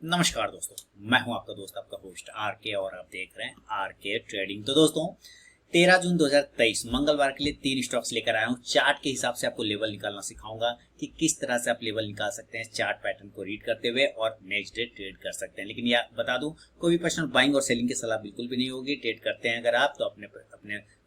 नमस्कार दोस्तों, मैं हूं आपका दोस्त, आपका होस्ट आर के और आप देख रहे हैं आर के ट्रेडिंग। तो दोस्तों 13 जून 2023 मंगलवार के लिए 3 स्टॉक्स लेकर आया हूं। चार्ट के हिसाब से आपको लेवल निकालना सिखाऊंगा कि किस तरह से आप लेवल निकाल सकते हैं चार्ट पैटर्न को रीड करते हुए और नेक्स्ट डे ट्रेड कर सकते हैं। लेकिन यह बता दूं, कोई भी पर्सनल बाइंग और सेलिंग की सलाह बिल्कुल भी नहीं होगी। ट्रेड करते हैं अगर आप तो अपने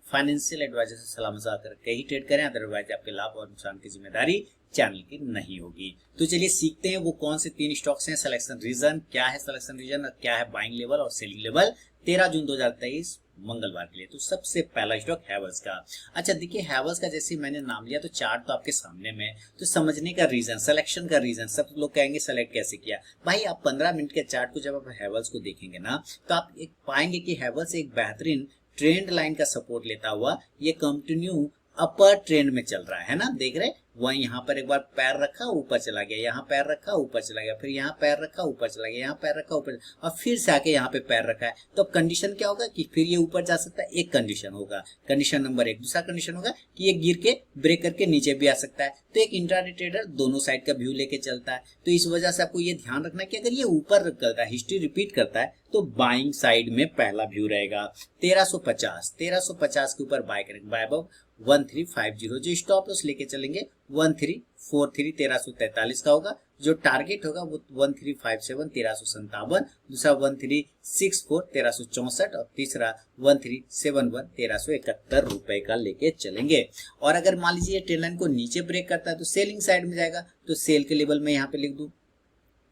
फाइनेंशियल एडवाइजर से सलाह मशवरा करके ही ट्रेड करें, अदरवाइज आपके लाभ और नुकसान की जिम्मेदारी चैनल की नहीं होगी। तो चलिए सीखते हैं वो कौन से 3 स्टॉक्स हैं, सिलेक्शन रीजन क्या है, सिलेक्शन रीजन और क्या है बाइंग लेवल और सेलिंग लेवल 13 जून 2023 मंगलवार के लिए। तो सबसे पहला स्टॉक हैवेल्स का। अच्छा देखिए, हैवेल्स का जैसे मैंने नाम लिया तो चार्ट तो आपके सामने में, तो समझने का रीजन, सिलेक्शन का रीजन, सब लोग कहेंगे सेलेक्ट कैसे किया। भाई आप 15 मिनट के चार्ट को जब आप हैवेल्स को देखेंगे ना, तो आप एक पाएंगे कि हैवेल्स एक बेहतरीन ट्रेंड लाइन का सपोर्ट लेता हुआ ये कंटिन्यू अपर ट्रेंड में चल रहा है ना, देख रहे हैं। वह यहाँ पर एक बार पैर रखा ऊपर चला गया, यहाँ पैर रखा ऊपर चला गया, फिर यहाँ पैर रखा ऊपर चला गया, यहाँ पैर रखा ऊपर और फिर से आके यहाँ पे पैर रखा है। तो अब कंडीशन क्या होगा कि फिर ये ऊपर जा सकता है, एक कंडीशन होगा, कंडीशन नंबर 1। दूसरा कंडीशन होगा कि ये गिर के ब्रेक करके नीचे भी आ सकता है। तो एक इंट्राडे ट्रेडर दोनों साइड का व्यू लेके चलता है। तो इस वजह से आपको ये ध्यान रखना है कि अगर ये ऊपर चलता है, हिस्ट्री रिपीट करता है, तो बाइंग साइड में पहला व्यू रहेगा 1350 के ऊपर बाय करेंगे, बाय अबव 1350। जो स्टॉप लॉस लेके चलेंगे 1343 1343 का होगा। जो टारगेट होगा वो 1357 1357, दूसरा 1364 1364 और तीसरा 1371 1371 रुपए का लेके चलेंगे। और अगर मान लीजिए ट्रेंड लाइन को नीचे ब्रेक करता है तो सेलिंग साइड में जाएगा। तो सेल के लेवल में यहाँ पे लिख दूं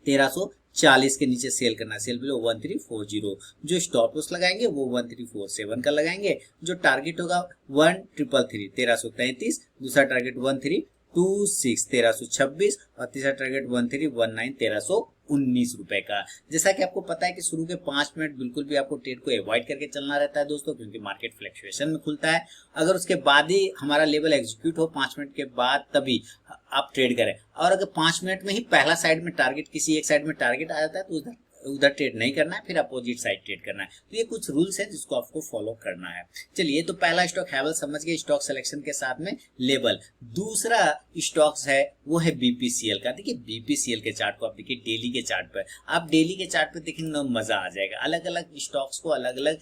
1340 के नीचे सेल करना है, सेल बिलो 1340। जो स्टॉप लॉस लगाएंगे वो 1347 का लगाएंगे। जो टारगेट होगा 1333 1333, दूसरा टारगेट 1326 1326 और तीसरा टारगेट 1319 1319 रुपए का। जैसा कि आपको पता है कि शुरू के 5 मिनट बिल्कुल भी आपको ट्रेड को अवॉइड करके चलना रहता है दोस्तों, क्योंकि मार्केट फ्लक्चुएशन में खुलता है। अगर उसके बाद ही हमारा लेवल एग्जीक्यूट हो 5 मिनट के बाद, तभी आप ट्रेड करें। और अगर 5 मिनट में ही पहला साइड में टारगेट, किसी एक साइड में टारगेट आ जाता है, तो उधर ट्रेड नहीं करना है, फिर अपोजिट साइड ट्रेड करना है। तो ये कुछ रूल्स हैं जिसको आपको फॉलो करना है। चलिए, तो पहला स्टॉक हैवेल्स समझ गए, स्टॉक सिलेक्शन के साथ में लेवल। दूसरा स्टॉक्स है वो है बीपीसीएल का। देखिए बीपीसीएल के चार्ट को आप देखिए, डेली के चार्ट पर आप डेली के चार्ट पर देखेंगे ना, मजा आ जाएगा। अलग अलग स्टॉक्स को अलग अलग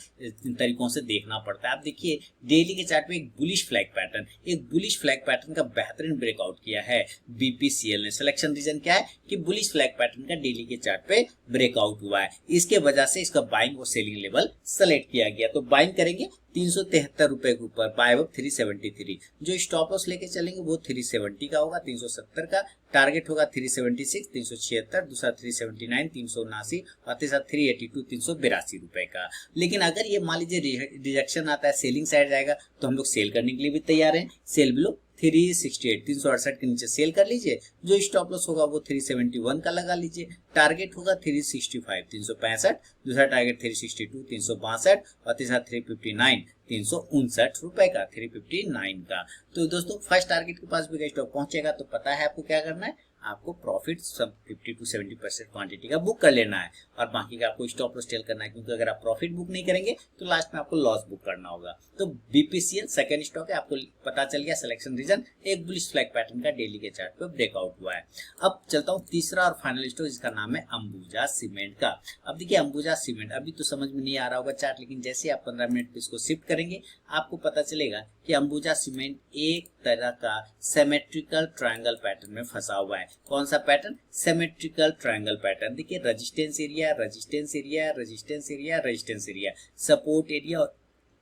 तरीकों से देखना पड़ता है। आप देखिए डेली के चार्ट पे एक बुलिश फ्लैग पैटर्न का बेहतरीन ब्रेकआउट किया है बीपीसीएल ने। सिलेक्शन रीजन क्या है कि बुलिश फ्लैग पैटर्न का डेली के चार्ट पे ब्रेकआउट हुआ है, इसके वजह से इसका बाइंग और सेलिंग लेवल सेलेक्ट किया गया। तो बाइंग करेंगे 373 रुपए के ऊपर, बाय अबव 373। जो स्टॉप लॉस लेके चलेंगे वो 370 का होगा, 370 का टारगेट होगा 376 376, दूसरा 379 379 और तीसरा 382 382 रुपए का। लेकिन अगर ये मान लीजिए रिजेक्शन आता है, सेलिंग साइड जाएगा, तो हम लोग सेल करने के लिए भी तैयार हैं। सेल बिलो 368 368 के नीचे सेल कर लीजिए। जो स्टॉप लॉस होगा वो 371 का लगा लीजिए। टारगेट होगा 365 365, दूसरा टारगेट 362 362 और तीसरा 359 359 रुपए का, 359 का। तो दोस्तों फर्स्ट टारगेट के पास भी स्टॉक पहुंचेगा तो पता है आपको क्या करना है, आपको प्रॉफिट सब 50 to 70% क्वांटिटी का बुक कर लेना है और बाकी का आपको स्टॉप लॉस टेल करना है, क्योंकि अगर आप प्रॉफिट बुक नहीं करेंगे तो लास्ट में आपको लॉस बुक करना होगा। तो बीपीसीएल सेकंड स्टॉक है, आपको पता चल गया। सिलेक्शन रीजन एक बुलिश फ्लैग पैटर्न का डेली के चार्ट पे ब्रेकआउट हुआ है। अब चलता हूँ तीसरा और फाइनल स्टॉक, जिसका नाम है अंबुजा सीमेंट का। अब देखिए अंबुजा सीमेंट अभी तो समझ में नहीं आ रहा होगा चार्ट, लेकिन जैसे आप 15 मिनट पे इसको शिफ्ट करेंगे आपको पता चलेगा कि अंबुजा सीमेंट एक तरह का सिमेट्रिकल ट्रायंगल पैटर्न में फंसा हुआ है। कौन सा पैटर्न? Symmetrical triangle pattern. देखिए resistance area, resistance area, resistance area, resistance area, support area, और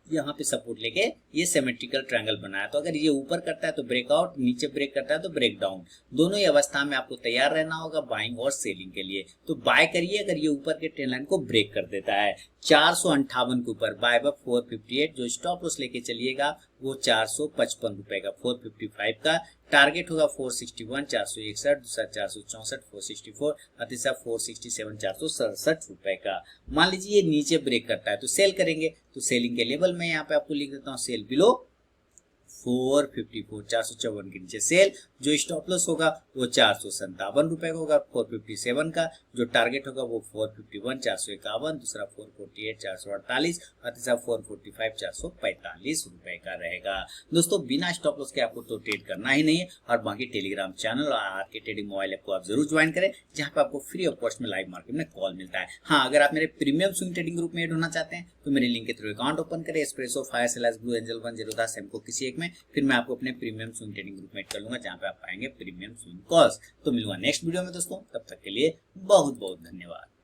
यहाँ पे सपोर्ट लेके ये सिमेट्रिकल ट्रायंगल बनाया। तो अगर ये ऊपर करता है तो ब्रेकआउट, नीचे ब्रेक करता है तो ब्रेक डाउन, दोनों ही अवस्था में आपको तैयार रहना होगा बाइंग और सेलिंग के लिए। तो बाय करिए अगर ये ऊपर के ट्रेंड लाइन को ब्रेक कर देता है 458 के ऊपर, बाय अबव 458। जो स्टॉप लॉस लेके चलिएगा वो 455 रुपए का, 455 का टारगेट होगा 461 461, दूसरा 464 464 और तीसरा 467 467 रुपए का। मान लीजिए ये नीचे ब्रेक करता है तो सेल करेंगे। तो सेलिंग के लेवल में यहाँ पे आपको लिख देता हूँ, सेल बिलो 454 454 के नीचे सेल। जो स्टॉप लॉस होगा वो 457 रुपए का होगा 457 का। जो टारगेट होगा वो 451 451, दूसरा 448 448 और तीसरा 445 445 रुपए का रहेगा। दोस्तों बिना स्टॉप लॉस के आपको तो ट्रेड करना ही नहीं है। और बाकी टेलीग्राम चैनल और आरके ट्रेडिंग मोबाइल ऐप को आप जरूर ज्वाइन करें, जहां पे आपको फ्री ऑफ कॉस्ट में लाइव मार्केट में कॉल मिलता है। हाँ, अगर आप मेरे प्रीमियम स्विंग ट्रेडिंग ग्रुप में ऐड होना चाहते हैं तो मेरे लिंक के थ्रू अकाउंट ओपन करें, espresso, fire sellers, blue angel, 1 को किसी एक में, फिर मैं आपको अपने प्रीमियम स्विंग ट्रेडिंग ग्रुप में ऐड कर लूंगा, जहां पे आप पाएंगे प्रीमियम स्विंग कॉल्स। तो मिलूंगा नेक्स्ट वीडियो में दोस्तों, तब तक के लिए बहुत बहुत धन्यवाद।